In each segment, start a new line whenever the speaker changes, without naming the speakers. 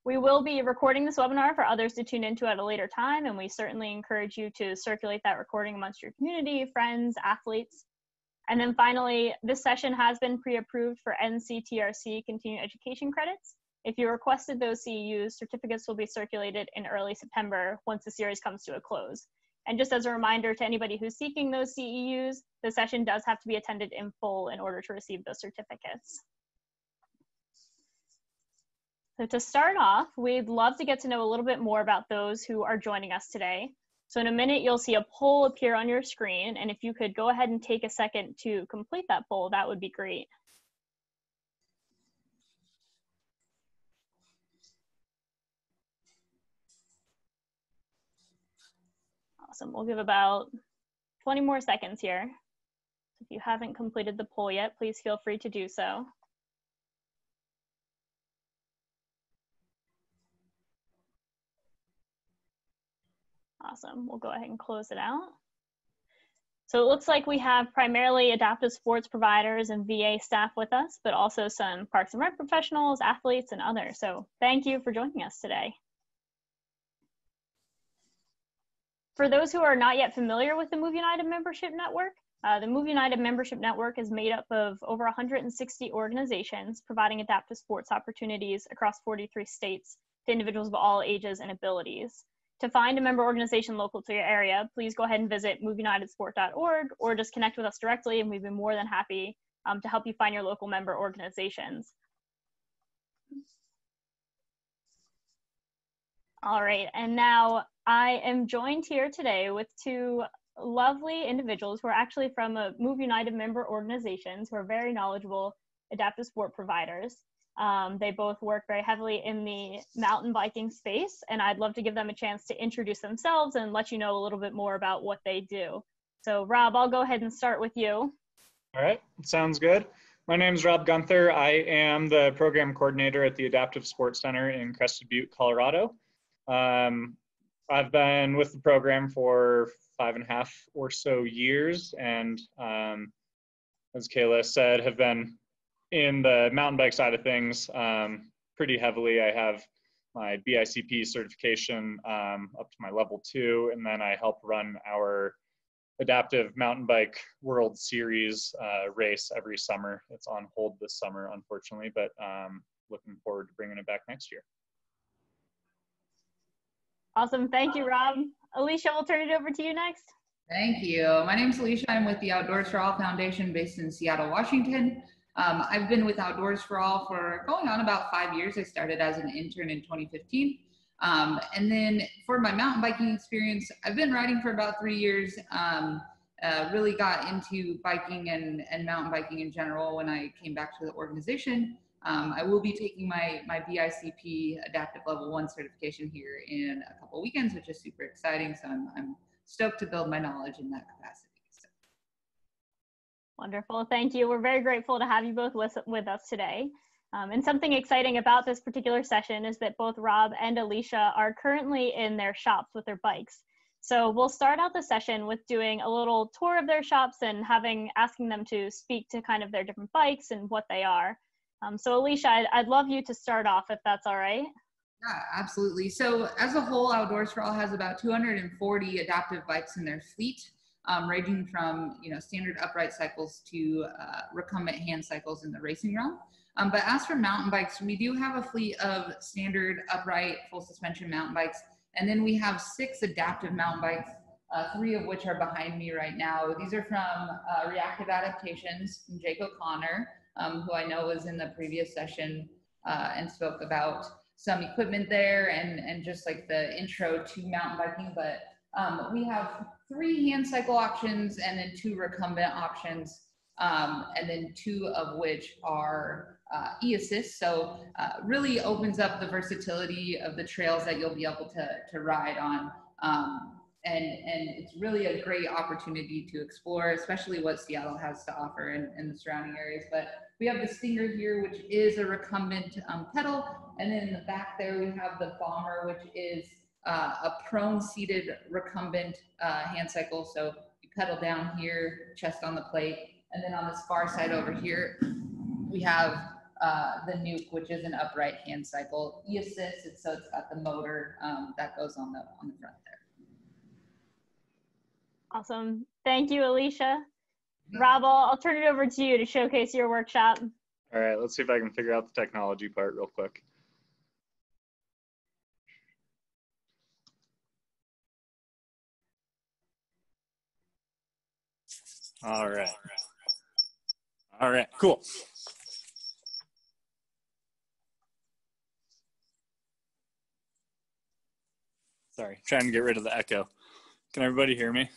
We will be recording this webinar for others to tune into at a later time, and we certainly encourage you to circulate that recording amongst your community, friends, athletes. And then finally, this session has been pre-approved for NCTRC continuing education credits. If you requested those CEUs, certificates will be circulated in early September once the series comes to a close. And just as a reminder to anybody who's seeking those CEUs, the session does have to be attended in full in order to receive those certificates. So to start off, we'd love to get to know a little bit more about those who are joining us today. So in a minute, you'll see a poll appear on your screen, and if you could go ahead and take a second to complete that poll, that would be great. Awesome, we'll give about 20 more seconds here. If you haven't completed the poll yet, please feel free to do so. Awesome, we'll go ahead and close it out. So it looks like we have primarily adaptive sports providers and VA staff with us, but also some Parks and Rec professionals, athletes, and others. So thank you for joining us today. For those who are not yet familiar with the Move United Membership Network, the Move United Membership Network is made up of over 160 organizations providing adaptive sports opportunities across 43 states to individuals of all ages and abilities. To find a member organization local to your area, please go ahead and visit moveunitedsport.org or just connect with us directly, and we'd be more than happy to help you find your local member organizations. All right, and now I am joined here today with two lovely individuals who are actually from a Move United member organizations who are very knowledgeable adaptive sport providers. They both work very heavily in the mountain biking space, and I'd love to give them a chance to introduce themselves and let you know a little bit more about what they do. So Rob, I'll go ahead and start with you.
All right, sounds good. My name is Rob Gunther. I am the program coordinator at the Adaptive Sports Center in Crested Butte, Colorado. I've been with the program for 5.5 or so years, and as Kayla said, have been in the mountain bike side of things pretty heavily. I have my BICP certification up to my level 2, and then I help run our Adaptive Mountain Bike World Series race every summer. It's on hold this summer, unfortunately, but looking forward to bringing it back next year.
Awesome, thank you, Rob. Alicia, we'll turn it over to you next.
Thank you. My name is Alicia. I'm with the Outdoors for All Foundation based in Seattle, Washington. I've been with Outdoors for All for going on about 5 years. I started as an intern in 2015. And then for my mountain biking experience, I've been riding for about 3 years. Really got into biking and mountain biking in general when I came back to the organization. I will be taking my BICP Adaptive Level 1 certification here in a couple weekends, which is super exciting. So I'm stoked to build my knowledge in that capacity.
Wonderful, thank you. We're very grateful to have you both with us today. And something exciting about this particular session is that both Rob and Alicia are currently in their shops with their bikes. So we'll start out the session with doing a little tour of their shops and asking them to speak to kind of their different bikes and what they are. So Alicia, I'd love you to start off if that's all right.
Yeah, absolutely. So as a whole, Outdoors for All has about 240 adaptive bikes in their fleet. Ranging from standard upright cycles to recumbent hand cycles in the racing realm. But as for mountain bikes, we do have a fleet of standard upright full suspension mountain bikes, and then we have 6 adaptive mountain bikes, 3 of which are behind me right now. These are from Reactive Adaptations from Jake O'Connor, who I know was in the previous session and spoke about some equipment there and just like the intro to mountain biking. But we have 3 hand cycle options and then 2 recumbent options, and then 2 of which are e-assist. So really opens up the versatility of the trails that you'll be able to ride on. And it's really a great opportunity to explore, especially what Seattle has to offer in the surrounding areas. But we have the Stinger here, which is a recumbent pedal. And then in the back there, we have the Bomber, which is a prone seated recumbent hand cycle. So you pedal down here, chest on the plate. And then on this far side over here, we have the nuke, which is an upright hand cycle. E-assist, so it's got the motor that goes on the front there.
Awesome. Thank you, Alicia. Rob, I'll turn it over to you to showcase your workshop.
All right, let's see if I can figure out the technology part real quick. All right. All right, cool. Sorry, trying to get rid of the echo. Can everybody hear me?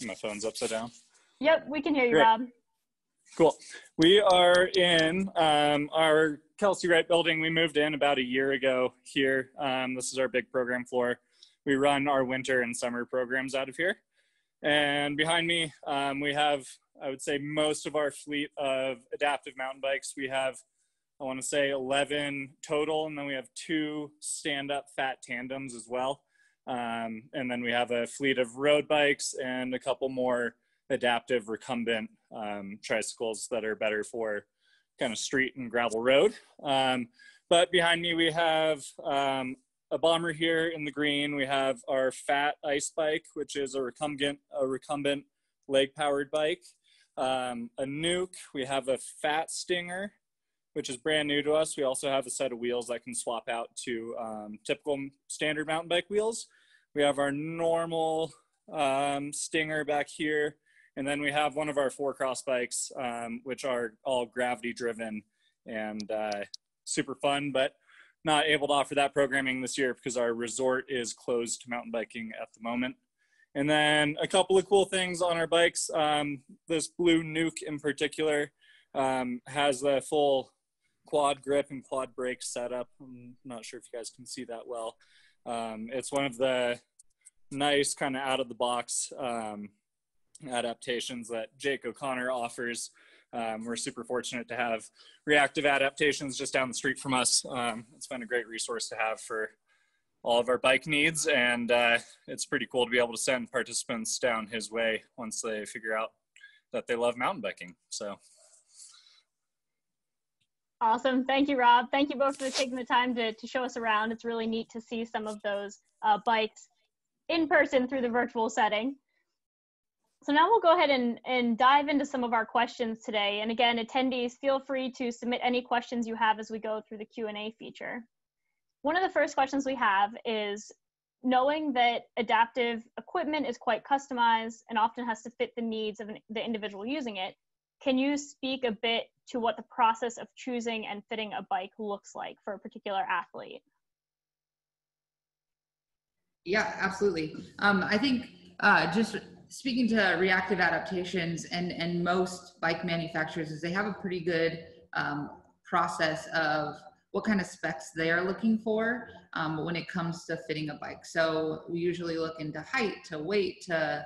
My phone's upside down.
Yep, we can hear you,
Great.
Rob.
Cool. We are in our Kelsey Wright building. We moved in about a year ago here. This is our big program floor. We run our winter and summer programs out of here. And behind me, we have, I would say, most of our fleet of adaptive mountain bikes. We have, I want to say, 11 total, and then we have 2 stand-up fat tandems as well. And then we have a fleet of road bikes and a couple more adaptive recumbent tricycles that are better for kind of street and gravel road. But behind me, we have a bomber here in the green. We have our fat ice bike, which is a recumbent leg-powered bike. A nuke. We have a fat stinger, which is brand new to us. We also have a set of wheels that can swap out to typical standard mountain bike wheels. We have our normal stinger back here. And then we have one of our 4-cross bikes, which are all gravity driven and super fun, but not able to offer that programming this year because our resort is closed to mountain biking at the moment. And then a couple of cool things on our bikes. This blue nuke in particular has the full quad grip and quad brake setup. I'm not sure if you guys can see that well. It's one of the nice kind of out of the box adaptations that Jake O'Connor offers. We're super fortunate to have reactive adaptations just down the street from us. It's been a great resource to have for all of our bike needs, and it's pretty cool to be able to send participants down his way once they figure out that they love mountain biking. So
Awesome. Thank you, Rob. Thank you both for taking the time to show us around. It's really neat to see some of those bikes in person through the virtual setting. So now we'll go ahead and dive into some of our questions today. And again, attendees, feel free to submit any questions you have as we go through the Q&A feature. One of the first questions we have is, knowing that adaptive equipment is quite customized and often has to fit the needs of the individual using it, can you speak a bit to what the process of choosing and fitting a bike looks like for a particular athlete?
Yeah, absolutely. I think just speaking to reactive adaptations and most bike manufacturers is they have a pretty good process of what kind of specs they are looking for when it comes to fitting a bike. So we usually look into height, to weight, to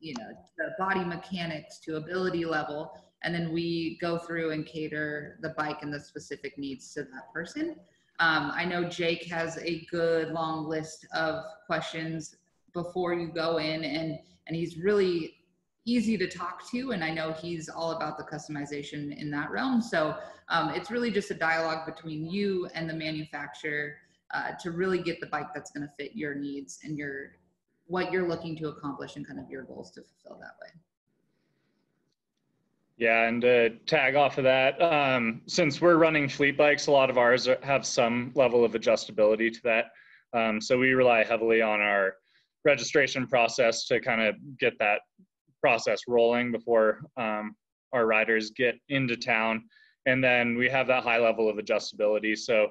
to body mechanics, to ability level, and then we go through and cater the bike and the specific needs to that person. I know Jake has a good long list of questions before you go in, and he's really easy to talk to, and I know he's all about the customization in that realm. So it's really just a dialogue between you and the manufacturer to really get the bike that's going to fit your needs and what you're looking to accomplish and kind of your goals to fulfill that way.
Yeah, and to tag off of that, since we're running fleet bikes, a lot of ours have some level of adjustability to that. So we rely heavily on our registration process to kind of get that process rolling before our riders get into town. And then we have that high level of adjustability. So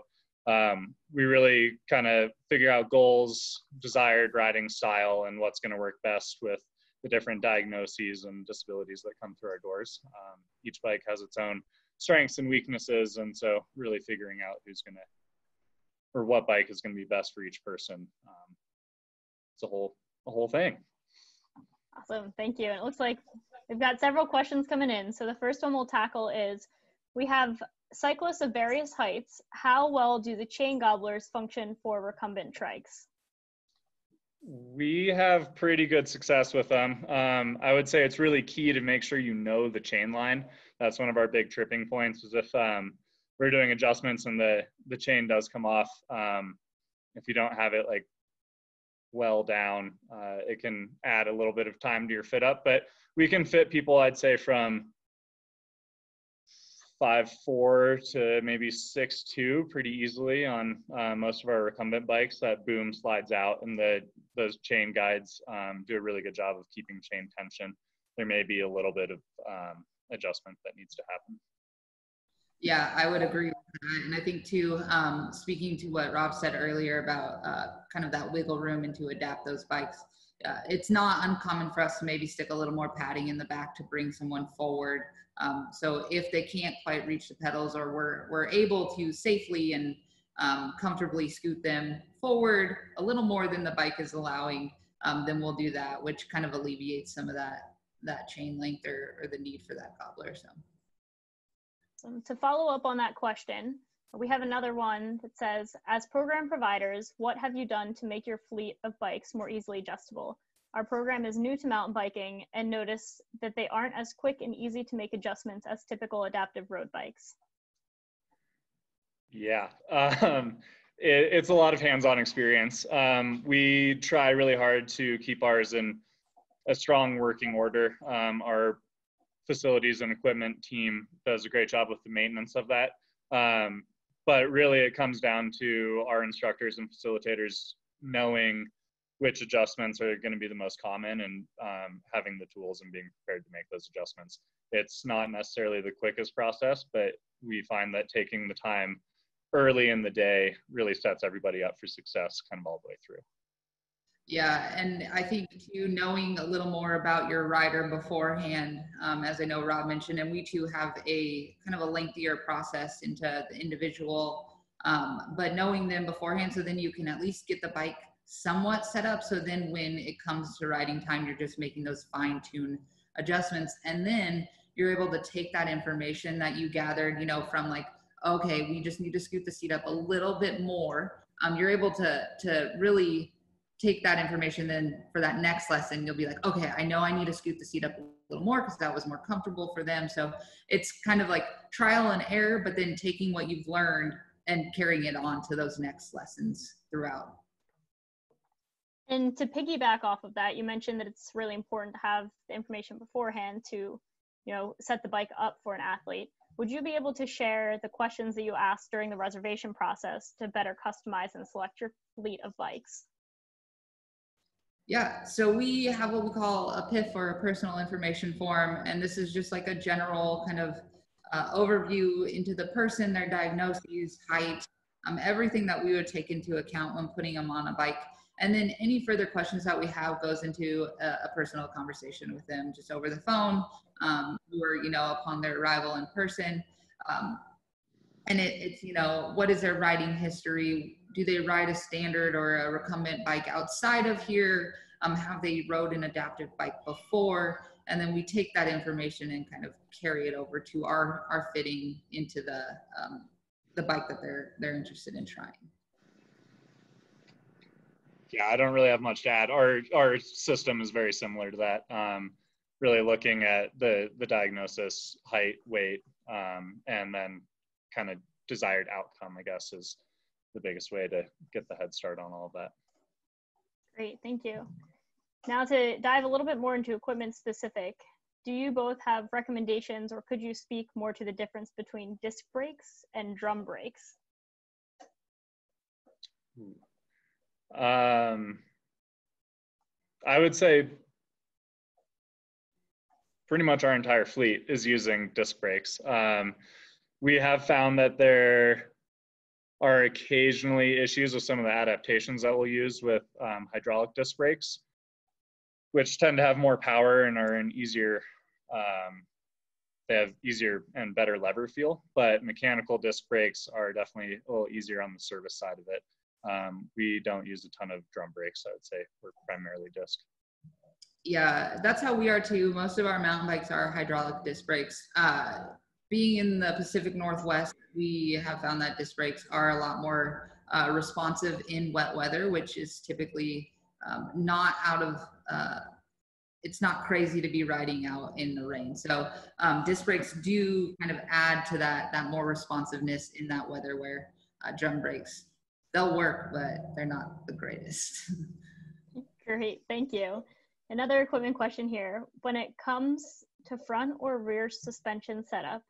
we really kind of figure out goals, desired riding style, and what's going to work best with the different diagnoses and disabilities that come through our doors. Each bike has its own strengths and weaknesses, and so really figuring out who's going to, or what bike is going to be best for each person. It's a whole thing.
Awesome, thank you. And it looks like we've got several questions coming in. So the first one we'll tackle is, we have cyclists of various heights. How well do the chain gobblers function for recumbent trikes?
We have pretty good success with them. I would say it's really key to make sure you know the chain line That's one of our big tripping points, is if we're doing adjustments and the chain does come off, if you don't have it like well down, it can add a little bit of time to your fit up. But we can fit people, I'd say, from 5'4" to maybe 6'2" pretty easily on most of our recumbent bikes. That boom slides out, and those chain guides do a really good job of keeping chain tension. There may be a little bit of adjustment that needs to happen.
Yeah, I would agree with that. And I think too, speaking to what Rob said earlier about kind of that wiggle room and to adapt those bikes, it's not uncommon for us to maybe stick a little more padding in the back to bring someone forward. So if they can't quite reach the pedals, or we're able to safely and comfortably scoot them forward a little more than the bike is allowing, then we'll do that, which kind of alleviates some of that chain length or the need for that cobbler. So
to follow up on that question, we have another one that says, as program providers, what have you done to make your fleet of bikes more easily adjustable? Our program is new to mountain biking and notice that they aren't as quick and easy to make adjustments as typical adaptive road bikes.
Yeah, it's a lot of hands-on experience. We try really hard to keep ours in a strong working order. Our facilities and equipment team does a great job with the maintenance of that. But really it comes down to our instructors and facilitators knowing which adjustments are going to be the most common, and having the tools and being prepared to make those adjustments. It's not necessarily the quickest process, but we find that taking the time early in the day really sets everybody up for success kind of all the way through.
Yeah, and I think too, knowing a little more about your rider beforehand, as I know Rob mentioned, and we too have a kind of a lengthier process into the individual, but knowing them beforehand, so then you can at least get the bike somewhat set up. So then when it comes to riding time, you're just making those fine-tuned adjustments. And then you're able to take that information that you gathered, you know, from like, okay, we just need to scoot the seat up a little bit more. You're able to really take that information, then for that next lesson, you'll be like, okay, I know I need to scoot the seat up a little more because that was more comfortable for them. So it's kind of like trial and error, but then taking what you've learned and carrying it on to those next lessons throughout.
And to piggyback off of that, you mentioned that it's really important to have the information beforehand to, you know, set the bike up for an athlete. Would you be able to share the questions that you asked during the reservation process to better customize and select your fleet of bikes?
Yeah, so we have what we call a PIF, or a personal information form, and this is just like a general kind of overview into the person, their diagnoses, height, everything that we would take into account when putting them on a bike. And then any further questions that we have goes into a personal conversation with them, just over the phone, or, you know, upon their arrival in person. And it's, you know, what is their riding history? Do they ride a standard or a recumbent bike outside of here? Have they rode an adaptive bike before? And then we take that information and kind of carry it over to our fitting into the bike that they're interested in trying.
Yeah, I don't really have much to add. Our system is very similar to that. Really looking at the diagnosis, height, weight, and then kind of desired outcome, I guess, is the biggest way to get the head start on all of that.
Great, thank you. Now to dive a little bit more into equipment specific, do you both have recommendations, or could you speak more to the difference between disc brakes and drum brakes?
I would say pretty much our entire fleet is using disc brakes. We have found that there are occasionally issues with some of the adaptations that we'll use with hydraulic disc brakes, which tend to have more power and are an easier, they have easier and better lever feel, but mechanical disc brakes are definitely a little easier on the service side of it. We don't use a ton of drum brakes, I would say. We're primarily disc.
Yeah, that's how we are too. Most of our mountain bikes are hydraulic disc brakes. Being in the Pacific Northwest, we have found that disc brakes are a lot more responsive in wet weather, which is typically not out of it's not crazy to be riding out in the rain. So disc brakes do kind of add to that more responsiveness in that weather, where drum brakes, they'll work, but they're not the greatest.
Great, thank you. Another equipment question here. When it comes to front or rear suspension setup,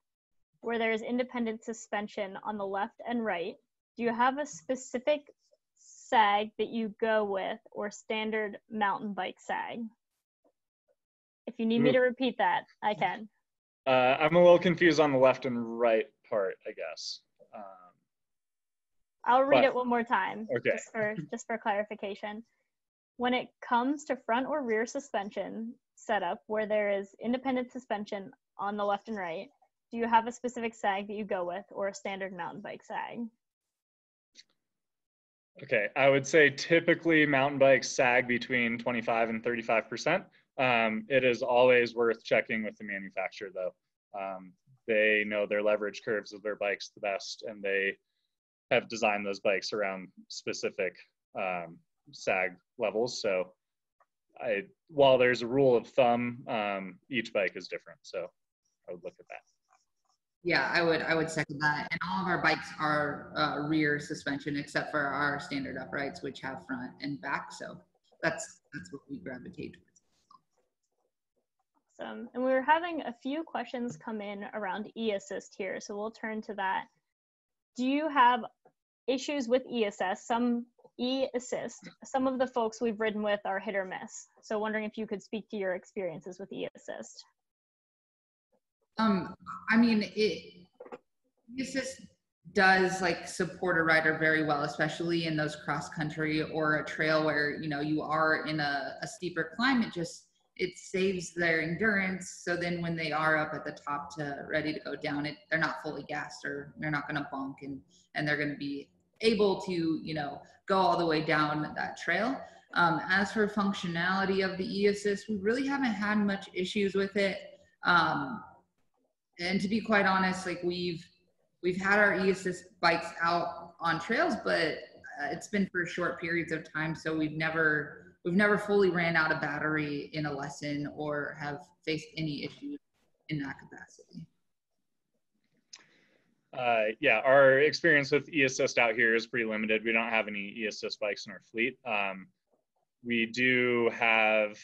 where there is independent suspension on the left and right, do you have a specific sag that you go with, or standard mountain bike sag? If you need me to repeat that, I can.
I'm a little confused on the left and right part, I guess.
I'll read it one more time,
okay.
just for clarification. When it comes to front or rear suspension setup, where there is independent suspension on the left and right, do you have a specific sag that you go with, or a standard mountain bike sag?
Okay, I would say typically mountain bikes sag between 25 and 35%. It is always worth checking with the manufacturer, though. They know their leverage curves of their bikes the best, and they have designed those bikes around specific sag levels. So while there's a rule of thumb, each bike is different. So I would look at that.
Yeah, I would second that. And all of our bikes are rear suspension, except for our standard uprights, which have front and back. So that's what we gravitate towards.
Awesome. And we were having a few questions come in around e-assist here, so we'll turn to that. Do you have issues with e-assist? Some of the folks we've ridden with are hit or miss. So wondering if you could speak to your experiences with e-assist.
I mean, e-assist does like support a rider very well, especially in those cross country or a trail where, you know, you are in a steeper climb. It saves their endurance. So then when they are up at the top to ready to go down, they're not fully gassed, or they're not going to bonk, and they're going to be able to, you know, go all the way down that trail. As for functionality of the e-assist, we really haven't had much issues with it. And to be quite honest, like we've had our e-assist bikes out on trails, but it's been for short periods of time. So we've never fully ran out of battery in a lesson or have faced any issues in that capacity.
Yeah, our experience with e-assist out here is pretty limited. We don't have any e-assist bikes in our fleet. We do have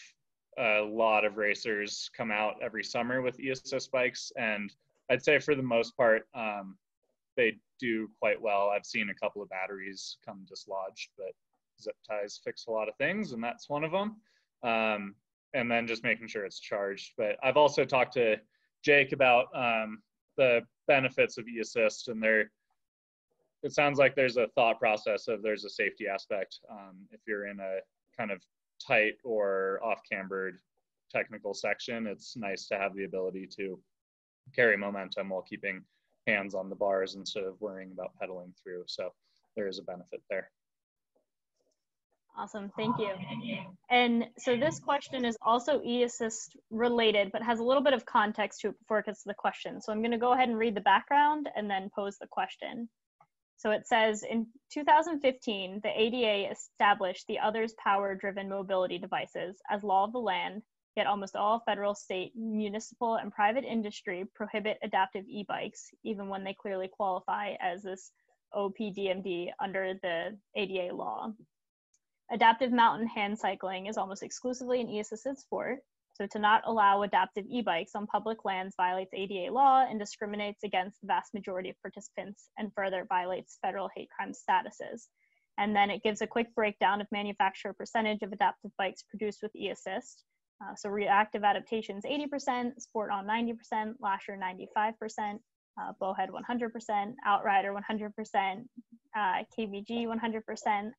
a lot of racers come out every summer with e-assist bikes, and I'd say for the most part, they do quite well. I've seen a couple of batteries come dislodged, but zip ties fix a lot of things, and that's one of them. And then just making sure it's charged. But I've also talked to Jake about the benefits of e-assist, and it sounds like there's a thought process of there's a safety aspect. If you're in a kind of tight or off-cambered technical section, it's nice to have the ability to carry momentum while keeping hands on the bars instead of worrying about pedaling through. So there is a benefit there.
Awesome, thank you. And so this question is also e-assist related, but has a little bit of context to it before it gets to the question. So I'm going to go ahead and read the background and then pose the question. So it says, in 2015, the ADA established the others power-driven mobility devices as law of the land, yet almost all federal, state, municipal, and private industry prohibit adaptive e-bikes, even when they clearly qualify as this OPDMD under the ADA law. Adaptive mountain hand cycling is almost exclusively an e-assisted sport, so to not allow adaptive e-bikes on public lands violates ADA law and discriminates against the vast majority of participants, and further violates federal hate crime statuses. And then it gives a quick breakdown of manufacturer percentage of adaptive bikes produced with e-assist. So reactive adaptations 80%, sport on 90%, lasher 95%, bowhead 100%, outrider 100%, KVG 100%,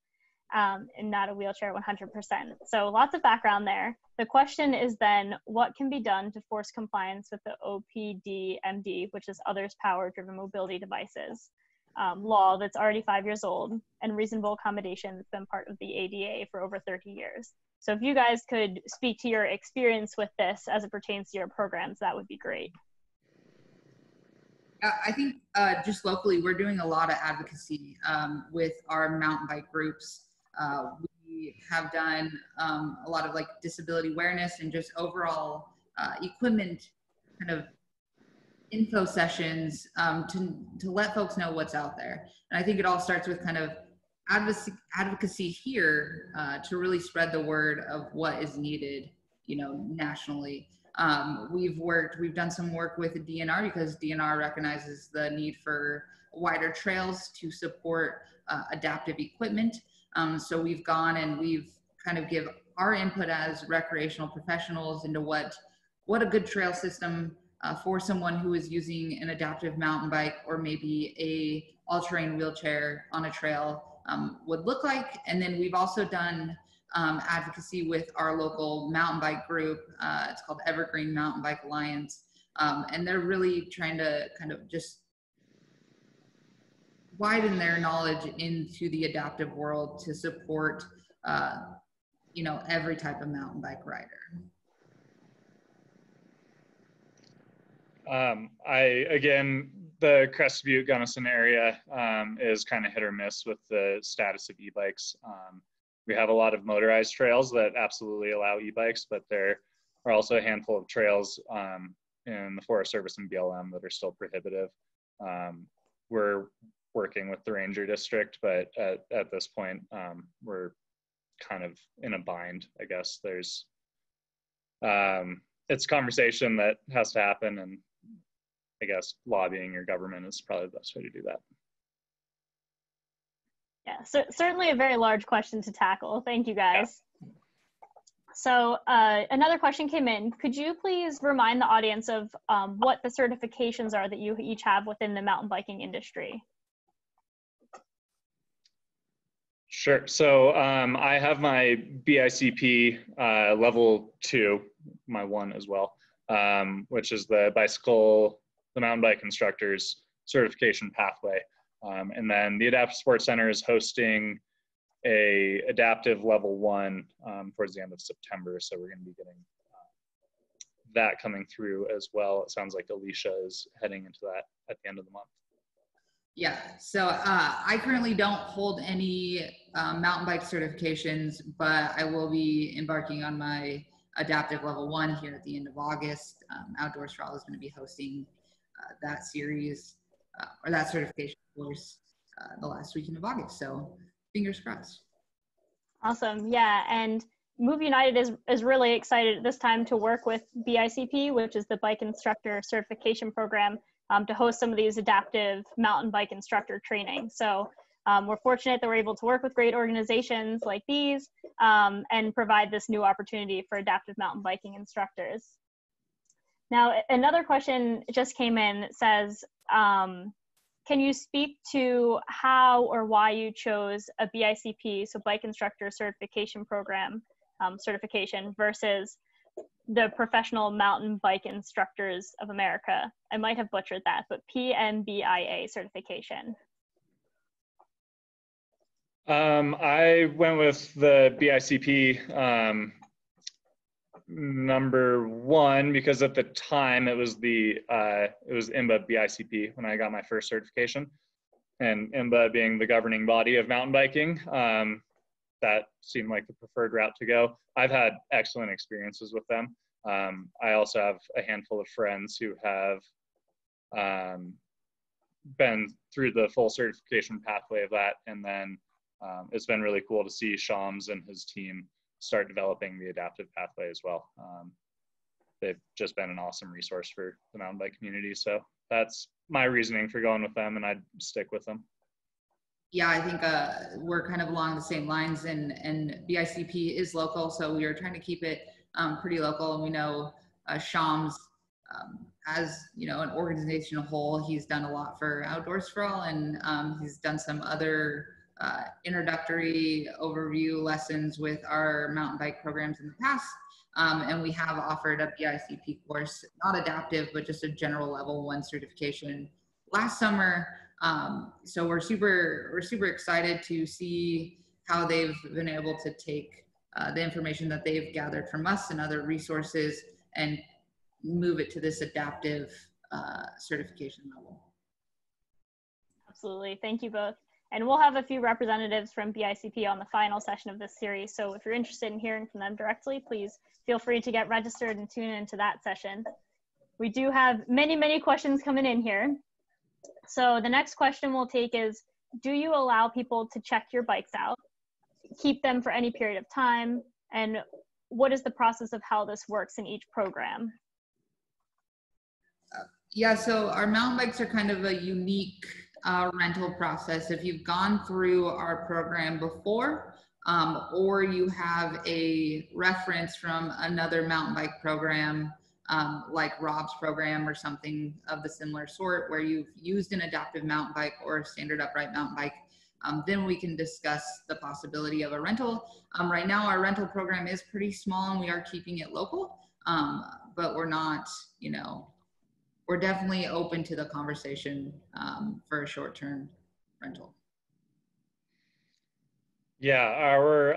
and not a wheelchair 100%. So lots of background there. The question is then, what can be done to force compliance with the OPDMD, which is Others Power Driven Mobility Devices law that's already 5 years old, and reasonable accommodation that's been part of the ADA for over 30 years. So if you guys could speak to your experience with this as it pertains to your programs, that would be great.
I think just locally, we're doing a lot of advocacy with our mountain bike groups. we have done a lot of like disability awareness and just overall equipment kind of info sessions to let folks know what's out there. And I think it all starts with kind of advocacy here to really spread the word of what is needed, nationally. We've done some work with the DNR because DNR recognizes the need for wider trails to support adaptive equipment. So we've gone and we've kind of give our input as recreational professionals into what a good trail system for someone who is using an adaptive mountain bike or maybe a all-terrain wheelchair on a trail would look like. And then we've also done advocacy with our local mountain bike group. It's called Evergreen Mountain Bike Alliance. And they're really trying to kind of just widen their knowledge into the adaptive world to support, every type of mountain bike rider.
The Crested Butte Gunnison area is kind of hit or miss with the status of e-bikes. We have a lot of motorized trails that absolutely allow e-bikes, but there are also a handful of trails in the Forest Service and BLM that are still prohibitive. We're working with the Ranger District, but at this point, we're kind of in a bind, I guess. There's, it's a conversation that has to happen, and I guess lobbying your government is probably the best way to do that.
Yeah, so certainly a very large question to tackle. Thank you, guys. Yeah. So another question came in. Could you please remind the audience of what the certifications are that you each have within the mountain biking industry?
Sure. So I have my BICP level 2, my 1 as well, which is the mountain bike instructor's certification pathway. And then the Adaptive Sports Center is hosting a adaptive level 1 towards the end of September. So we're going to be getting that coming through as well. It sounds like Alicia is heading into that at the end of the month.
Yeah, so I currently don't hold any mountain bike certifications, but I will be embarking on my adaptive level 1 here at the end of August. Outdoors for All is going to be hosting that series or that certification course the last weekend of August. So fingers crossed.
Awesome. Yeah. And Move United is really excited at this time to work with BICP, which is the Bike Instructor Certification Program, to host some of these adaptive mountain bike instructor training. So we're fortunate that we're able to work with great organizations like these and provide this new opportunity for adaptive mountain biking instructors. Now, another question just came in. It says, can you speak to how or why you chose a BICP, so Bike Instructor Certification Program certification, versus the Professional Mountain Bike Instructors of America? I might have butchered that, but PMBIA certification.
I went with the BICP number 1 because at the time it was IMBA BICP when I got my first certification, and IMBA being the governing body of mountain biking, that seemed like the preferred route to go. I've had excellent experiences with them. I also have a handful of friends who have been through the full certification pathway of that, and then it's been really cool to see Shams and his team start developing the adaptive pathway as well. They've just been an awesome resource for the mountain bike community. So that's my reasoning for going with them, and I'd stick with them.
Yeah, I think we're kind of along the same lines, and BICP is local, so we are trying to keep it pretty local. And we know Shams, as an organizational whole, he's done a lot for Outdoors for All, and he's done some other introductory overview lessons with our mountain bike programs in the past. And we have offered a BICP course, not adaptive, but just a general level 1 certification last summer. So we're super excited to see how they've been able to take the information that they've gathered from us and other resources and move it to this adaptive certification level.
Absolutely. Thank you both. And we'll have a few representatives from BICP on the final session of this series. So if you're interested in hearing from them directly, please feel free to get registered and tune into that session. We do have many questions coming in here. So the next question we'll take is, do you allow people to check your bikes out, keep them for any period of time, and what is the process of how this works in each program?
Yeah, so our mountain bikes are kind of a unique rental process. If you've gone through our program before, or you have a reference from another mountain bike program, like Rob's program or something of the similar sort, where you've used an adaptive mountain bike or a standard upright mountain bike, then we can discuss the possibility of a rental. Right now, our rental program is pretty small and we are keeping it local, but we're not, you know, we're definitely open to the conversation for a short-term rental.
Yeah, we're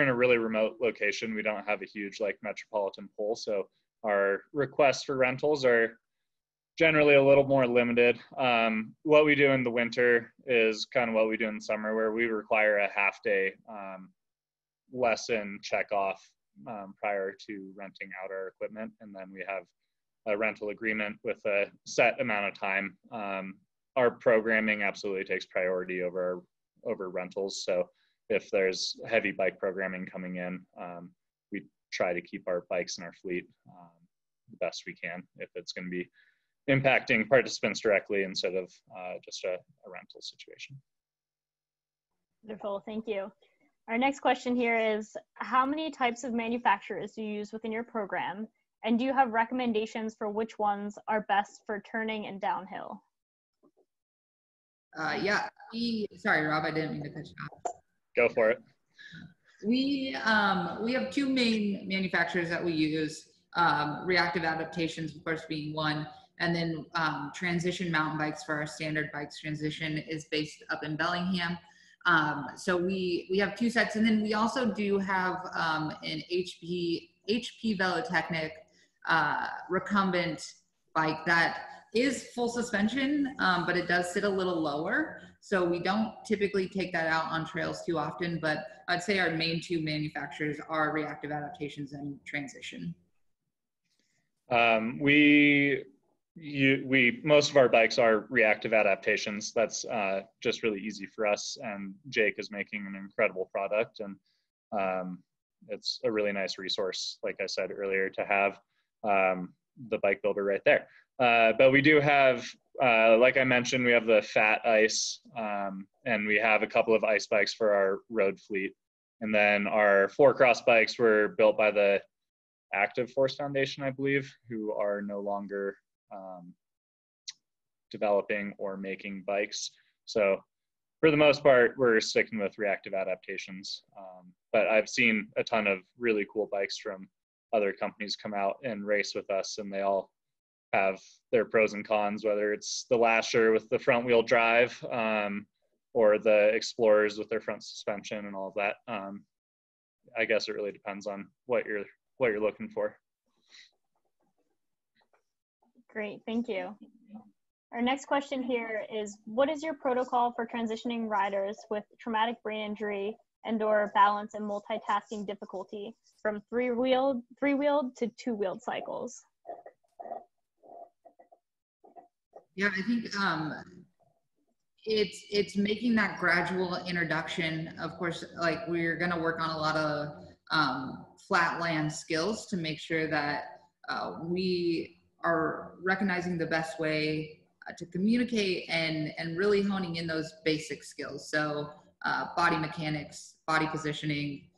in a really remote location. We don't have a huge like metropolitan pool, so our requests for rentals are generally a little more limited. What we do in the winter is kind of what we do in the summer, where we require a half-day lesson check-off prior to renting out our equipment, and then we have a rental agreement with a set amount of time. Our programming absolutely takes priority over rentals. So if there's heavy bike programming coming in, we try to keep our bikes in our fleet the best we can if it's going to be impacting participants directly instead of just a rental situation.
Wonderful, thank you. Our next question here is, how many types of manufacturers do you use within your program? And do you have recommendations for which ones are best for turning and downhill?
Yeah, sorry, Rob, I didn't mean to cut you off.
Go for it.
We have two main manufacturers that we use, Reactive Adaptations, of course, being one, and then Transition Mountain Bikes for our standard bikes. Transition is based up in Bellingham. So we have two sets, and then we also do have an HP Velotechnic recumbent bike that is full suspension, but it does sit a little lower. So we don't typically take that out on trails too often, but I'd say our main two manufacturers are Reactive Adaptations and Transition.
Most of our bikes are reactive adaptations. That's just really easy for us, and Jake is making an incredible product, and it's a really nice resource, like I said earlier, to have the bike builder right there. But we do have, like I mentioned, we have the Fat Ice, and we have a couple of ice bikes for our road fleet. And then our 4-cross bikes were built by the Active Force Foundation, I believe, who are no longer developing or making bikes. So for the most part, we're sticking with reactive adaptations. But I've seen a ton of really cool bikes from other companies come out and race with us, and they all have their pros and cons, whether it's the Lasher with the front wheel drive or the Explorers with their front suspension and all of that. I guess it really depends on what you're looking for.
Great, thank you. Our next question here is, what is your protocol for transitioning riders with traumatic brain injury and/or balance and multitasking difficulty from three-wheeled to two-wheeled cycles?
Yeah, I think it's making that gradual introduction. Of course, like we're going to work on a lot of flat land skills to make sure that we are recognizing the best way to communicate and really honing in those basic skills. So body mechanics, body positioning.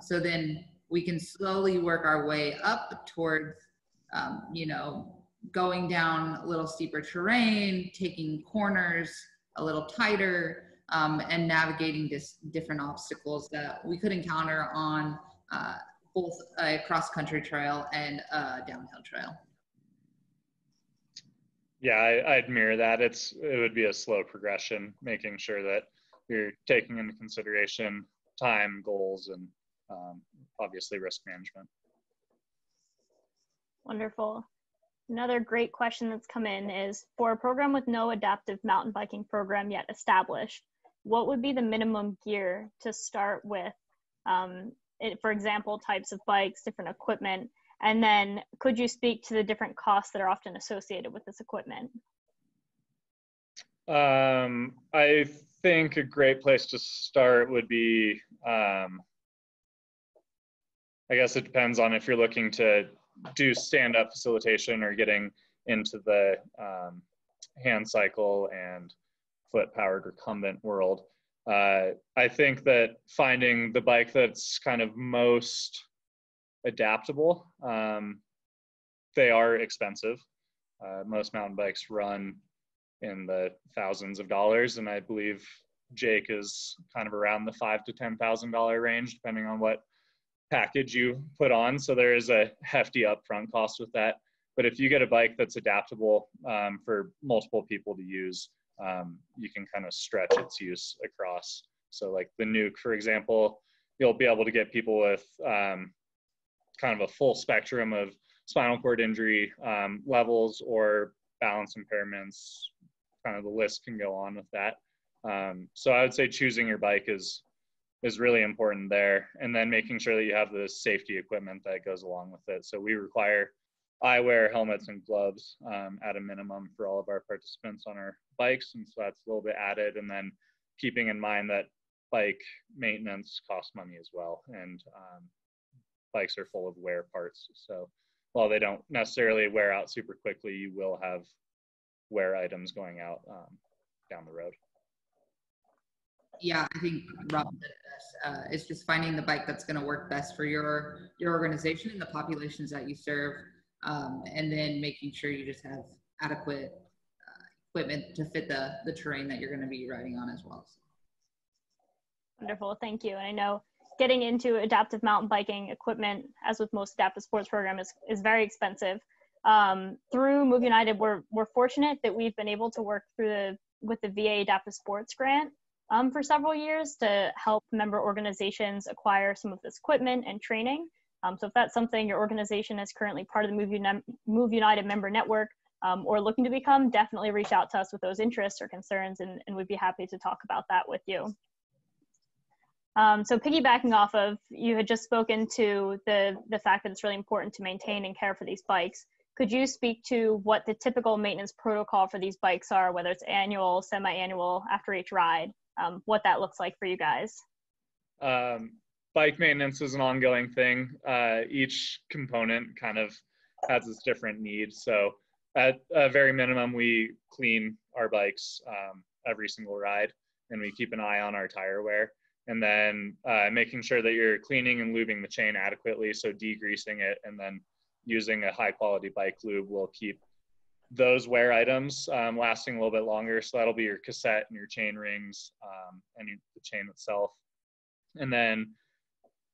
So then we can slowly work our way up towards, you know, going down a little steeper terrain, taking corners a little tighter, and navigating different obstacles that we could encounter on both a cross-country trail and a downhill trail.
Yeah, I'd mirror that. It would be a slow progression, making sure that you're taking into consideration time, goals, and obviously risk management.
Wonderful. Another great question that's come in is, for a program with no adaptive mountain biking program yet established, what would be the minimum gear to start with? For example, types of bikes, different equipment, and then could you speak to the different costs that are often associated with this equipment?
I think a great place to start would be, I guess it depends on if you're looking to do stand-up facilitation or getting into the hand cycle and foot-powered recumbent world. I think that finding the bike that's kind of most adaptable, they are expensive. Most mountain bikes run in the thousands of dollars, and I believe Jake is kind of around the $5,000 to $10,000 range, depending on what package you put on. So there is a hefty upfront cost with that. But if you get a bike that's adaptable for multiple people to use, you can kind of stretch its use across. So like the Nuke, for example, you'll be able to get people with kind of a full spectrum of spinal cord injury levels or balance impairments. Kind of the list can go on with that. So I would say choosing your bike is really important there, and then making sure that you have the safety equipment that goes along with it. So we require eyewear, helmets, and gloves at a minimum for all of our participants on our bikes, and so that's a little bit added. And then keeping in mind that bike maintenance costs money as well, and bikes are full of wear parts. So while they don't necessarily wear out super quickly, you will have wear items going out down the road.
Yeah, I think Rob said this. It's just finding the bike that's going to work best for your organization and the populations that you serve, and then making sure you just have adequate equipment to fit the terrain that you're going to be riding on as well.
Wonderful, thank you. And I know getting into adaptive mountain biking equipment, as with most adaptive sports programs, is very expensive. Through Move United, we're fortunate that we've been able to work with the VA Adaptive Sports Grant for several years to help member organizations acquire some of this equipment and training. So if that's something your organization is currently part of the Move United member network or looking to become, definitely reach out to us with those interests or concerns, and we'd be happy to talk about that with you. So piggybacking off of, you had just spoken to the fact that it's really important to maintain and care for these bikes. Could you speak to what the typical maintenance protocol for these bikes are, whether it's annual, semi-annual, after each ride, what that looks like for you guys?
Bike maintenance is an ongoing thing. Each component kind of has its different needs. So at a very minimum, we clean our bikes every single ride, and we keep an eye on our tire wear. And then making sure that you're cleaning and lubing the chain adequately, so degreasing it, and then using a high quality bike lube will keep those wear items lasting a little bit longer. So that'll be your cassette and your chain rings and the chain itself. And then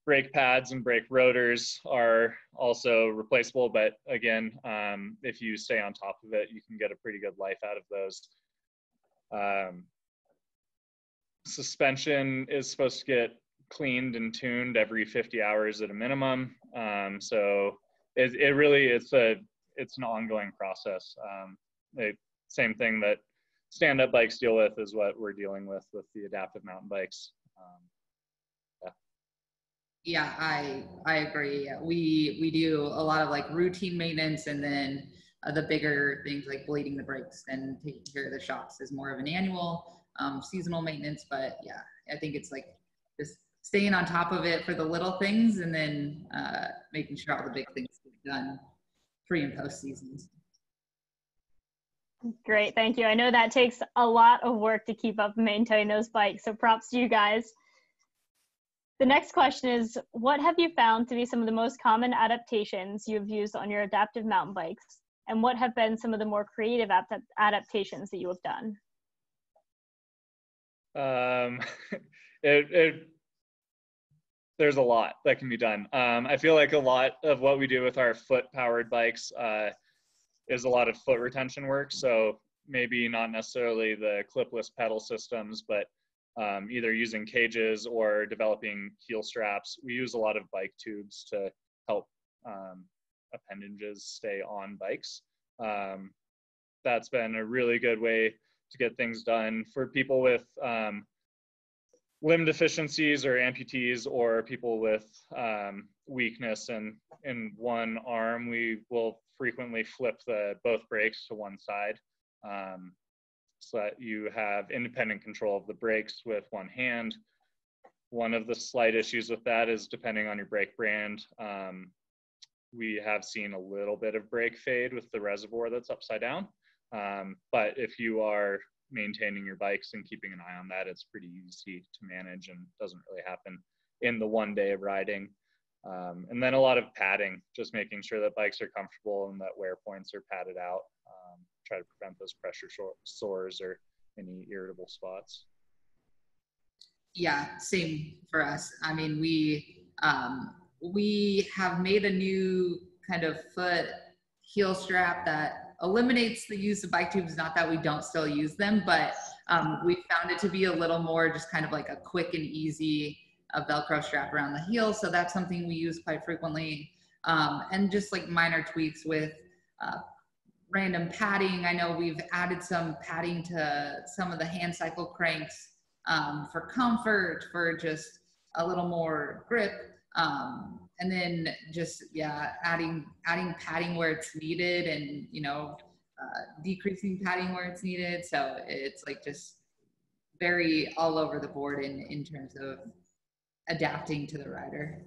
brake pads and brake rotors are also replaceable, but again, if you stay on top of it, you can get a pretty good life out of those. Suspension is supposed to get cleaned and tuned every 50 hours at a minimum. So it really it's an ongoing process. Same thing that stand-up bikes deal with is what we're dealing with the adaptive mountain bikes.
Yeah, I agree. We do a lot of like routine maintenance, and then the bigger things like bleeding the brakes and taking care of the shocks is more of an annual seasonal maintenance. But yeah, I think it's like just staying on top of it for the little things, and then making sure all the big things get done pre and post seasons.
Great, thank you. I know that takes a lot of work to keep up and maintain those bikes, so props to you guys. The next question is, what have you found to be some of the most common adaptations you've used on your adaptive mountain bikes? And what have been some of the more creative adaptations that you have done?
There's a lot that can be done. I feel like a lot of what we do with our foot-powered bikes is a lot of foot retention work. So maybe not necessarily the clipless pedal systems, but either using cages or developing heel straps. We use a lot of bike tubes to help appendages stay on bikes. That's been a really good way to get things done. For people with limb deficiencies or amputees, or people with weakness in one arm, we will frequently flip both brakes to one side, so that you have independent control of the brakes with one hand. One of the slight issues with that is, depending on your brake brand, we have seen a little bit of brake fade with the reservoir that's upside down. But if you are maintaining your bikes and keeping an eye on that, it's pretty easy to manage and doesn't really happen in the one day of riding. And then a lot of padding, just making sure that bikes are comfortable and that wear points are padded out. Try to prevent those pressure sores or any irritable spots.
Yeah, same for us. I mean, we have made a new kind of foot heel strap that eliminates the use of bike tubes. Not that we don't still use them, but we found it to be a little more just kind of like a quick and easy Velcro strap around the heel. So that's something we use quite frequently. And just like minor tweaks with random padding. I know we've added some padding to some of the hand cycle cranks for comfort, for just a little more grip. And then just, yeah, adding padding where it's needed, and, you know, decreasing padding where it's needed. So it's like just very all over the board in terms of adapting to the rider.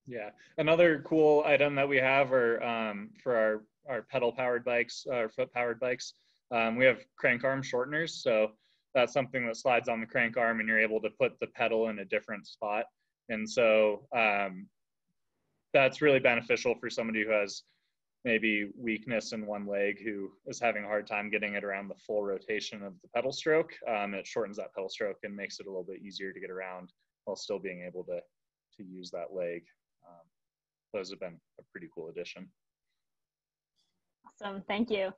Yeah, another cool item that we have are for our pedal powered bikes, our foot powered bikes. We have crank arm shorteners. So that's something that slides on the crank arm and you're able to put the pedal in a different spot. And so that's really beneficial for somebody who has maybe weakness in one leg, who is having a hard time getting it around the full rotation of the pedal stroke. It shortens that pedal stroke and makes it a little bit easier to get around while still being able to use that leg. Those have been a pretty cool addition.
Awesome, thank you.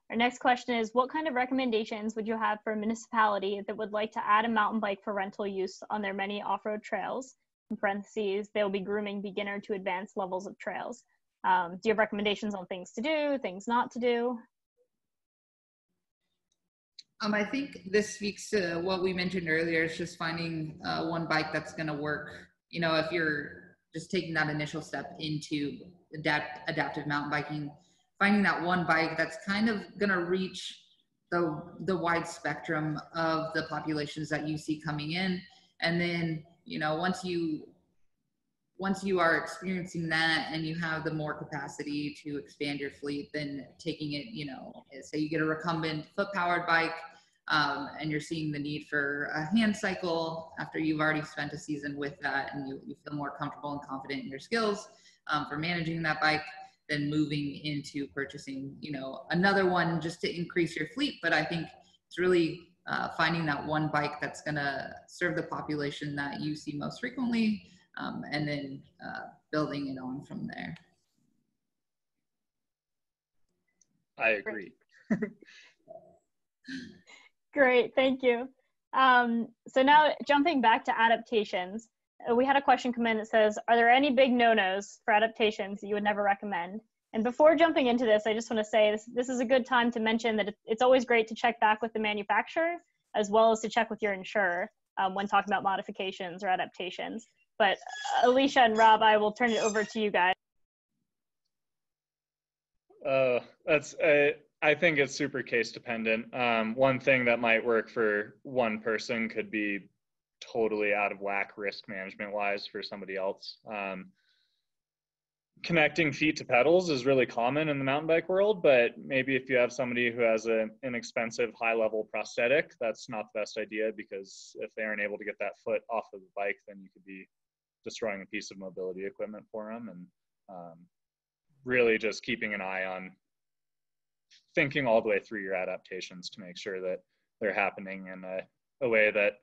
Our next question is, what kind of recommendations would you have for a municipality that would like to add a mountain bike for rental use on their many off-road trails? In parentheses, they will be grooming beginner to advanced levels of trails. Do you have recommendations on things to do, things not to do?
I think this speaks to what we mentioned earlier. It's just finding one bike that's going to work. You know, if you're just taking that initial step into adaptive mountain biking, finding that one bike that's kind of going to reach the wide spectrum of the populations that you see coming in. And then, you know, once you are experiencing that and you have the more capacity to expand your fleet, then taking it, you know, say you get a recumbent foot powered bike, and you're seeing the need for a hand cycle after you've already spent a season with that, and you feel more comfortable and confident in your skills for managing that bike, then moving into purchasing, you know, another one just to increase your fleet. But I think it's really finding that one bike that's going to serve the population that you see most frequently, and then building it on from there.
I agree.
Great, thank you. So now jumping back to adaptations, we had a question come in that says, are there any big no-nos for adaptations that you would never recommend? And before jumping into this, I just want to say this is a good time to mention that it's always great to check back with the manufacturer, as well as to check with your insurer when talking about modifications or adaptations. But Alicia and Rob, I will turn it over to you guys.
I think it's super case dependent. One thing that might work for one person could be totally out of whack risk management wise for somebody else. Connecting feet to pedals is really common in the mountain bike world, but maybe if you have somebody who has an inexpensive high level prosthetic, that's not the best idea, because if they aren't able to get that foot off of the bike, then you could be destroying a piece of mobility equipment for them. And really just keeping an eye on thinking all the way through your adaptations to make sure that they're happening in a way that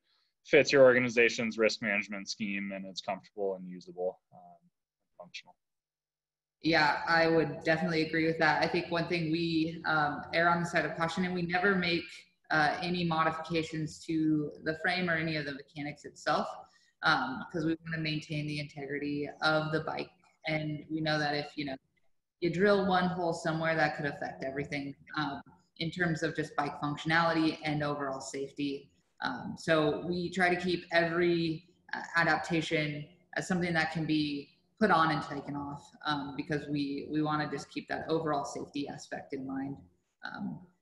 fits your organization's risk management scheme and it's comfortable and usable, and functional.
Yeah, I would definitely agree with that. I think one thing we err on the side of caution, and we never make any modifications to the frame or any of the mechanics itself, because we want to maintain the integrity of the bike. And we know that if, you know, you drill one hole somewhere, that could affect everything in terms of just bike functionality and overall safety. So we try to keep every adaptation as something that can be put on and taken off because we want to just keep that overall safety aspect in mind.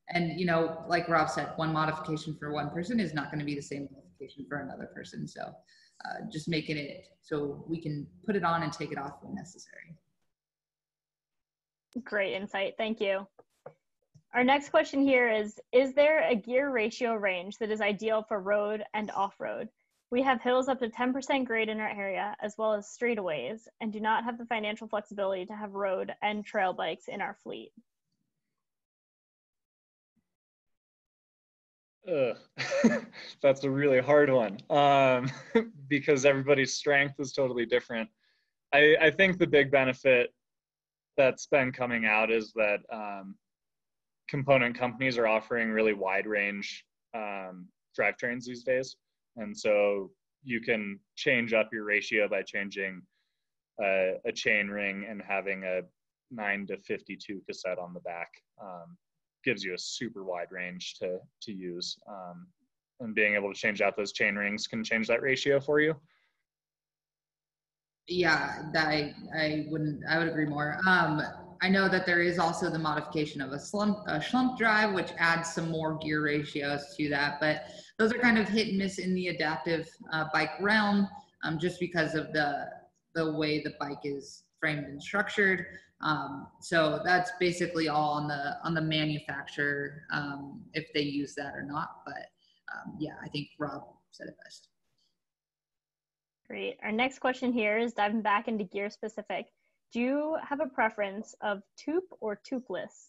And, you know, like Rob said, one modification for one person is not going to be the same modification for another person. So just making it so we can put it on and take it off when necessary.
Great insight. Thank you. Our next question here is there a gear ratio range that is ideal for road and off-road? We have hills up to 10% grade in our area, as well as straightaways, and do not have the financial flexibility to have road and trail bikes in our fleet.
That's a really hard one because everybody's strength is totally different. I think the big benefit that's been coming out is that component companies are offering really wide range drivetrains these days. And so you can change up your ratio by changing a chain ring and having a 9-52 cassette on the back. Gives you a super wide range to use. And being able to change out those chain rings can change that ratio for you.
Yeah, I would agree more. I know that there is also the modification of a slump drive, which adds some more gear ratios to that, but those are kind of hit and miss in the adaptive bike realm, just because of the way the bike is framed and structured. So that's basically all on the manufacturer, if they use that or not. But yeah, I think Rob said it best.
Great. Our next question here is diving back into gear specific. Do you have a preference of tube or tubeless?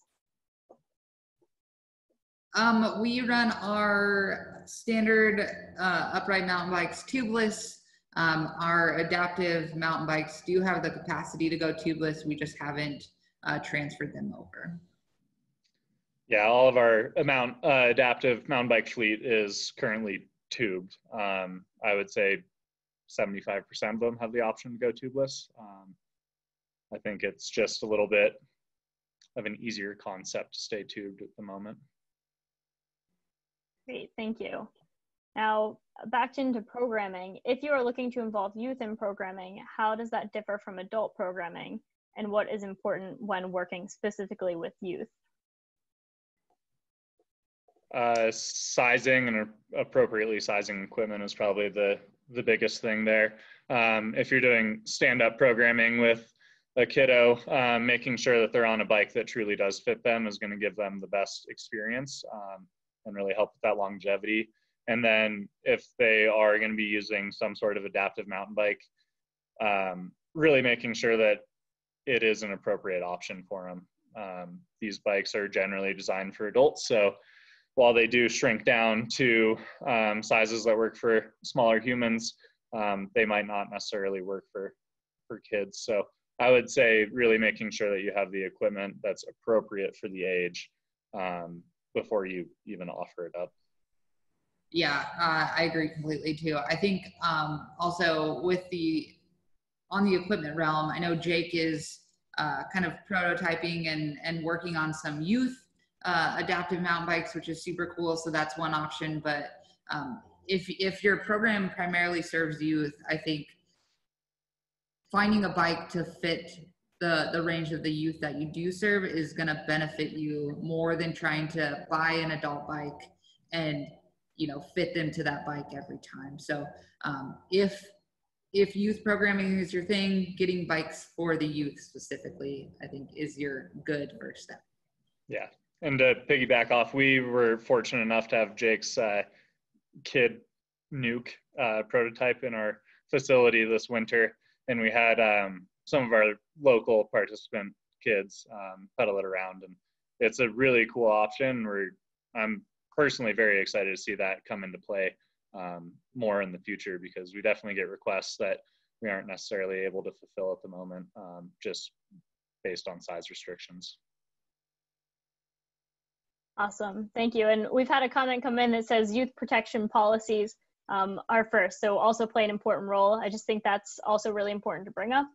We run our standard upright mountain bikes tubeless. Our adaptive mountain bikes do have the capacity to go tubeless. We just haven't transferred them over.
Yeah, all of our adaptive mountain bike fleet is currently tubed. I would say 75% of them have the option to go tubeless. I think it's just a little bit of an easier concept to stay tubed at the moment.
Great, thank you. Now, back into programming. If you are looking to involve youth in programming, how does that differ from adult programming? And what is important when working specifically with youth?
Sizing and appropriately sizing equipment is probably the biggest thing there. If you're doing stand-up programming with a kiddo, making sure that they're on a bike that truly does fit them is going to give them the best experience and really help with that longevity. And then if they are going to be using some sort of adaptive mountain bike, really making sure that it is an appropriate option for them. These bikes are generally designed for adults, so while they do shrink down to sizes that work for smaller humans, they might not necessarily work for kids. So I would say really making sure that you have the equipment that's appropriate for the age before you even offer it up.
Yeah, I agree completely too. I think also on the equipment realm, I know Jake is kind of prototyping and working on some youth adaptive mountain bikes, which is super cool. So that's one option. But if your program primarily serves youth, I think finding a bike to fit the range of the youth that you do serve is going to benefit you more than trying to buy an adult bike and, you know, fit them to that bike every time. So if youth programming is your thing, getting bikes for the youth specifically, I think is your good first step.
Yeah. And to piggyback off, we were fortunate enough to have Jake's kid nuke prototype in our facility this winter. And we had some of our local participant kids pedal it around. And it's a really cool option. I'm personally very excited to see that come into play more in the future, because we definitely get requests that we aren't necessarily able to fulfill at the moment, just based on size restrictions.
Awesome, thank you. And we've had a comment come in that says youth protection policies are first, so also play an important role. I just think that's also really important to bring up.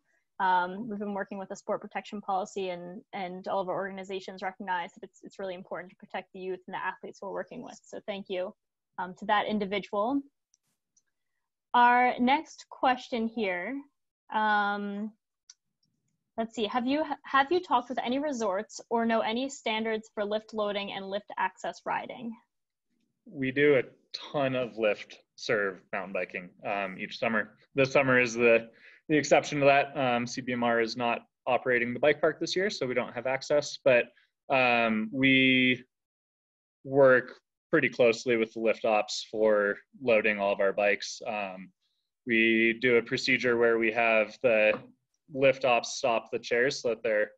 We've been working with the sport protection policy, and all of our organizations recognize that it's really important to protect the youth and the athletes we're working with. So thank you to that individual. Our next question here, let's see, have you talked with any resorts or know any standards for lift loading and lift access riding?
We do a ton of lift serve mountain biking each summer. This summer is the exception to that. CBMR is not operating the bike park this year, so we don't have access, but we work pretty closely with the lift ops for loading all of our bikes. We do a procedure where we have the lift ops stop the chairs so that they're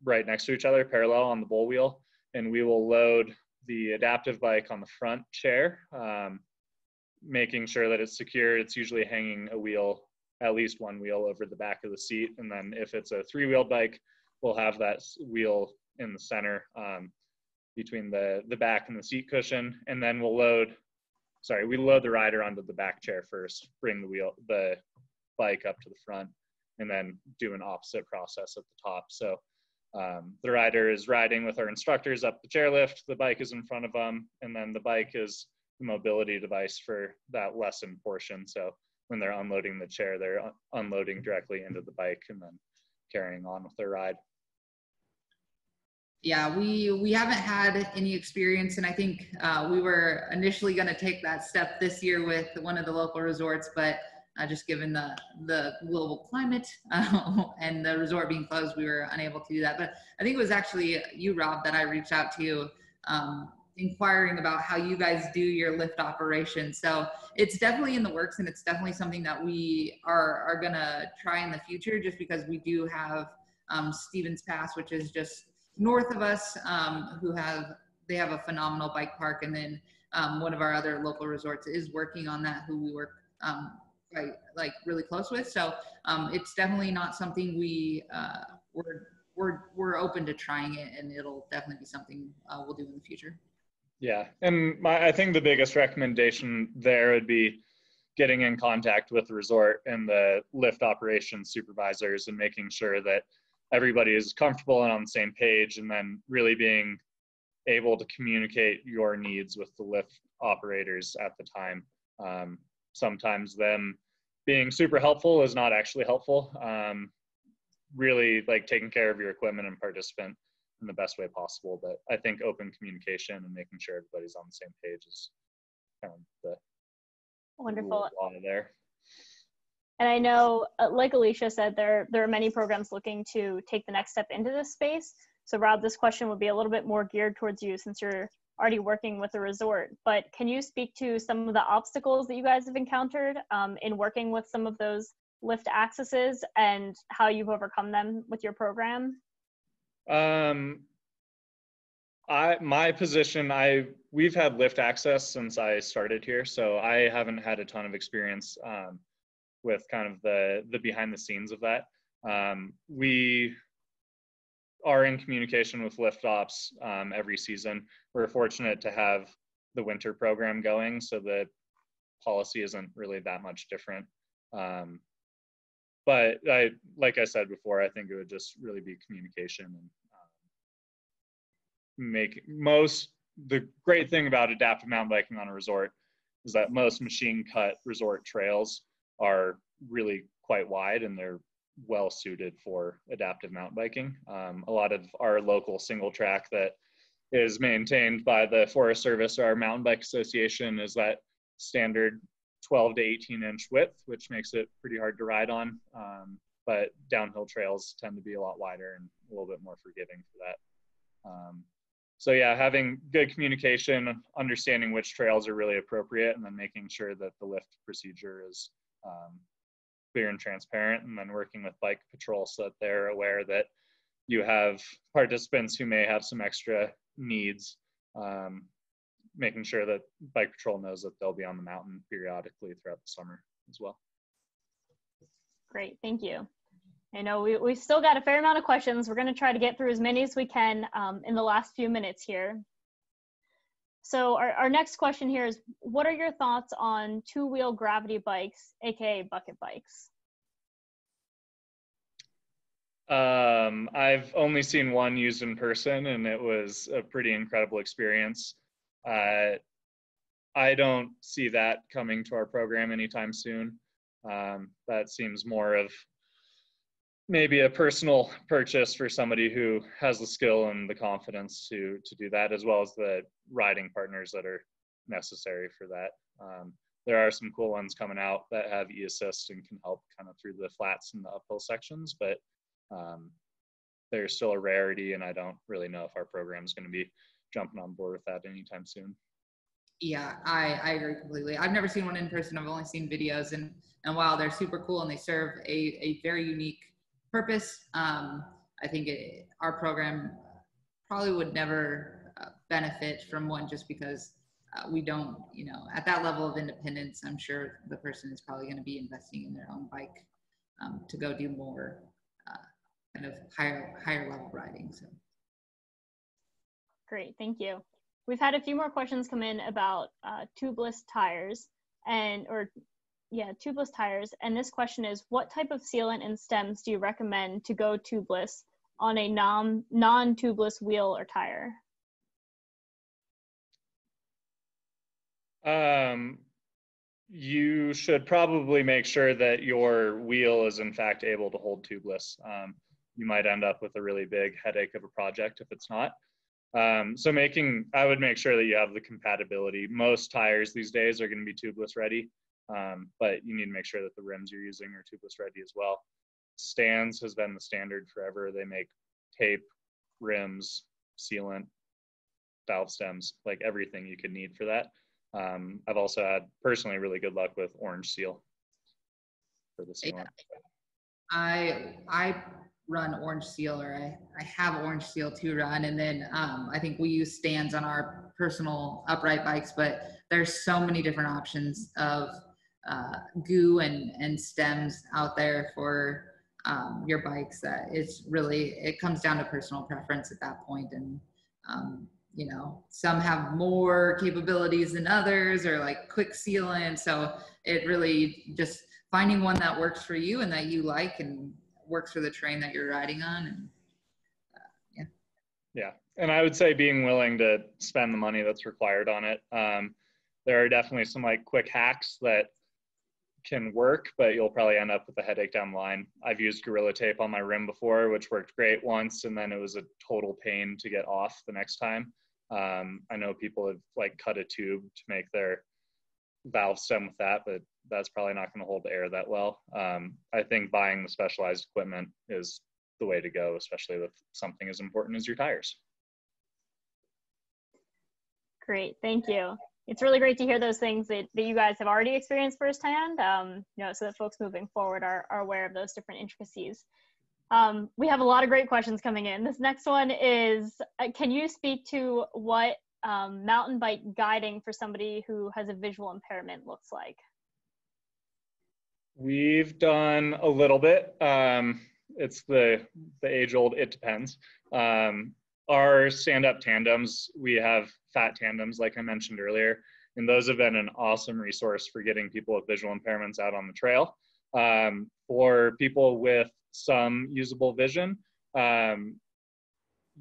right next to each other, parallel on the bull wheel, and we will load the adaptive bike on the front chair, making sure that it's secure. It's usually hanging a wheel, at least one wheel, over the back of the seat, and then if it's a three-wheeled bike, we'll have that wheel in the center between the back and the seat cushion, and then we load the rider onto the back chair first, bring the bike up to the front, and then do an opposite process at the top. So the rider is riding with our instructors up the chairlift, the bike is in front of them, and then the bike is the mobility device for that lessened portion. So when they're unloading the chair, they're unloading directly into the bike and then carrying on with their ride.
Yeah, we haven't had any experience, and I think we were initially going to take that step this year with one of the local resorts, but just given the global climate and the resort being closed, we were unable to do that. But I think it was actually you, Rob, that I reached out to inquiring about how you guys do your lift operation. So it's definitely in the works, and it's definitely something that we are going to try in the future, just because we do have Stevens Pass, which is just north of us, they have a phenomenal bike park, and then one of our other local resorts is working on that, who we work really close with. So it's definitely not something we're open to trying it, and it'll definitely be something we'll do in the future.
Yeah, and I think the biggest recommendation there would be getting in contact with the resort and the lift operations supervisors and making sure that everybody is comfortable and on the same page, and then really being able to communicate your needs with the lift operators at the time. Sometimes them being super helpful is not actually helpful. Really like taking care of your equipment and participant in the best way possible. But I think open communication and making sure everybody's on the same page is kind of the
wonderful
law there.
And I know, like Alicia said, there are many programs looking to take the next step into this space. So Rob, this question would be a little bit more geared towards you since you're already working with a resort. But can you speak to some of the obstacles that you guys have encountered in working with some of those lift accesses and how you've overcome them with your program?
My position, we've had lift access since I started here, so I haven't had a ton of experience with kind of the behind the scenes of that. We are in communication with lift ops every season. We're fortunate to have the winter program going, so the policy isn't really that much different. But like I said before, I think it would just really be communication and the great thing about adaptive mountain biking on a resort is that most machine cut resort trails are really quite wide and they're well suited for adaptive mountain biking. A lot of our local single track that is maintained by the Forest Service or our Mountain Bike Association is that standard 12 to 18 inch width, which makes it pretty hard to ride on. But downhill trails tend to be a lot wider and a little bit more forgiving for that. So yeah, having good communication, understanding which trails are really appropriate, and then making sure that the lift procedure is clear and transparent, and then working with bike patrol so that they're aware that you have participants who may have some extra needs, making sure that bike patrol knows that they'll be on the mountain periodically throughout the summer as well.
Great, thank you. I know we still got a fair amount of questions. We're going to try to get through as many as we can in the last few minutes here. So our next question here is, what are your thoughts on two-wheel gravity bikes, aka bucket bikes?
I've only seen one used in person, and it was a pretty incredible experience. I don't see that coming to our program anytime soon. That seems more of maybe a personal purchase for somebody who has the skill and the confidence to do that, as well as the riding partners that are necessary for that. There are some cool ones coming out that have e-assist and can help kind of through the flats and the uphill sections, but they're still a rarity, and I don't really know if our program is going to be jumping on board with that anytime soon.
Yeah, I agree completely. I've never seen one in person. I've only seen videos, and while they're super cool and they serve a very unique purpose, I think our program probably would never benefit from one just because we don't, at that level of independence, I'm sure the person is probably going to be investing in their own bike to go do more kind of higher level riding. So.
Great, thank you. We've had a few more questions come in about tubeless tires tubeless tires. And this question is, what type of sealant and stems do you recommend to go tubeless on a non-tubeless wheel or tire?
You should probably make sure that your wheel is in fact able to hold tubeless. You might end up with a really big headache of a project if it's not. So I would make sure that you have the compatibility. Most tires these days are going to be tubeless ready, but you need to make sure that the rims you're using are tubeless ready as well. Stands has been the standard forever. They make tape, rims, sealant, valve stems, like everything you could need for that. I've also had personally really good luck with orange seal for the sealant.
I run orange seal, or I have orange seal to run, and then I think we use stands on our personal upright bikes, but there's so many different options of goo and stems out there for your bikes that it comes down to personal preference at that point. And some have more capabilities than others, or like quick sealant, so it really just finding one that works for you and that you like and works for the terrain that you're riding on. And
yeah, and I would say being willing to spend the money that's required on it. There are definitely some like quick hacks that can work, but you'll probably end up with a headache down the line. I've used Gorilla Tape on my rim before, which worked great once, and then it was a total pain to get off the next time. I know people have like cut a tube to make their valve stem with that, but that's probably not going to hold the air that well. I think buying the specialized equipment is the way to go, especially with something as important as your tires.
Great, thank you. It's really great to hear those things that you guys have already experienced firsthand, so that folks moving forward are aware of those different intricacies. We have a lot of great questions coming in. This next one is, can you speak to what mountain bike guiding for somebody who has a visual impairment looks like?
We've done a little bit. It's the age-old, it depends. Our stand-up tandems, we have fat tandems, like I mentioned earlier, and those have been an awesome resource for getting people with visual impairments out on the trail. For people with some usable vision,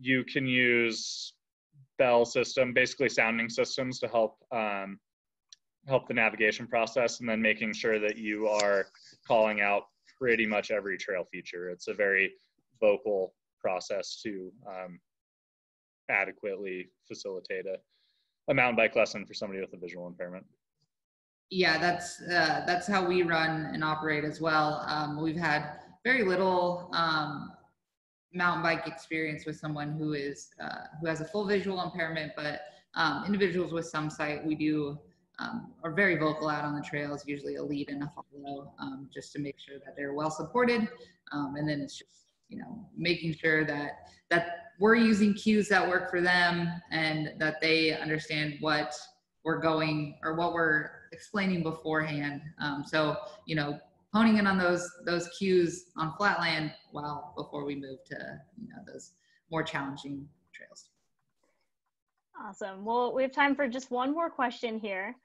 you can use bell system, basically sounding systems, to help the navigation process, and then making sure that you are calling out pretty much every trail feature. It's a very vocal process to adequately facilitate a mountain bike lesson for somebody with a visual impairment.
Yeah, that's how we run and operate as well. We've had very little mountain bike experience with someone who has a full visual impairment, but individuals with some sight, we do are very vocal out on the trails, usually a lead and a follow, just to make sure that they're well supported. And then it's just, making sure that we're using cues that work for them and that they understand what we're going or what we're explaining beforehand. So, honing in on those cues on flatland before we move to, those more challenging trails.
Awesome. Well, we have time for just one more question here.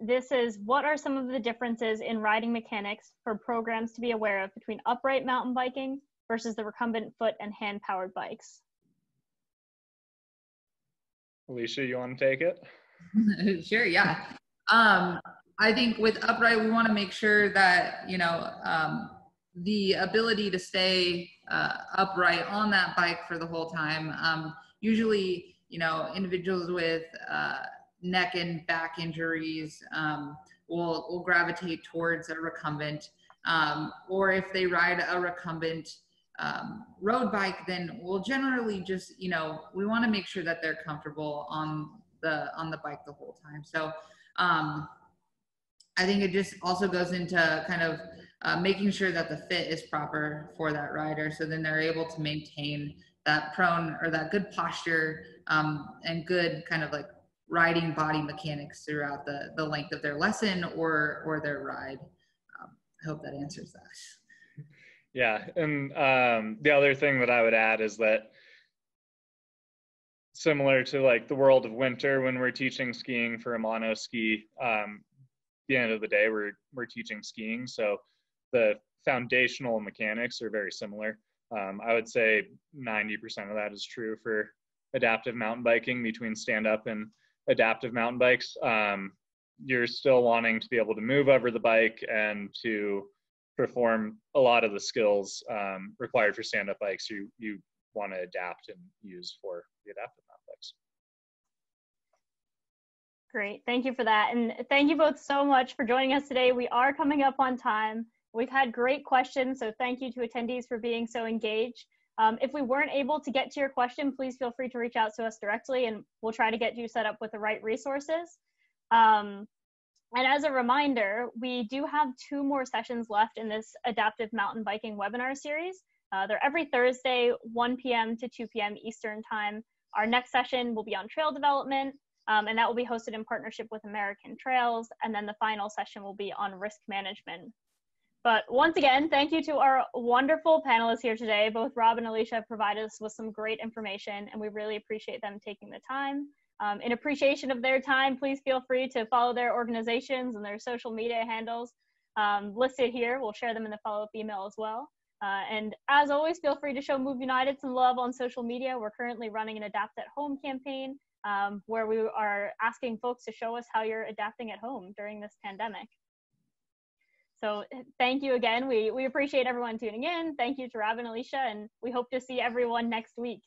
This is, what are some of the differences in riding mechanics for programs to be aware of between upright mountain biking versus the recumbent foot and hand-powered bikes?
Alicia, you want to take it?
Sure, yeah. I think with upright, we want to make sure that, you know, the ability to stay upright on that bike for the whole time. Usually, you know, individuals with neck and back injuries will gravitate towards a recumbent. Or if they ride a recumbent road bike, then we'll generally just, you know, we want to make sure that they're comfortable on the bike the whole time. So I think it just also goes into kind of making sure that the fit is proper for that rider, so then they're able to maintain that prone or that good posture and good kind of like riding body mechanics throughout the length of their lesson or their ride. I hope that answers that.
Yeah, and the other thing that I would add is that similar to like the world of winter, when we're teaching skiing for a mono ski, the end of the day, we're teaching skiing. So the foundational mechanics are very similar. I would say 90% of that is true for adaptive mountain biking. Between stand-up and adaptive mountain bikes, you're still wanting to be able to move over the bike and to perform a lot of the skills required for stand-up bikes you want to adapt and use for the adaptive mountain bikes.
Great, thank you for that. And thank you both so much for joining us today. We are coming up on time. We've had great questions, so thank you to attendees for being so engaged. If we weren't able to get to your question, please feel free to reach out to us directly and we'll try to get you set up with the right resources. And as a reminder, we do have 2 more sessions left in this adaptive mountain biking webinar series. They're every Thursday, 1 p.m. to 2 p.m. Eastern time. Our next session will be on trail development, and that will be hosted in partnership with American Trails. And then the final session will be on risk management. But once again, thank you to our wonderful panelists here today. Both Rob and Alicia provided us with some great information, and we really appreciate them taking the time. In appreciation of their time, please feel free to follow their organizations and their social media handles listed here. We'll share them in the follow-up email as well. And as always, feel free to show Move United some love on social media. We're currently running an Adapt at Home campaign where we are asking folks to show us how you're adapting at home during this pandemic. So thank you again. We appreciate everyone tuning in. Thank you to Rob and Alicia, and we hope to see everyone next week.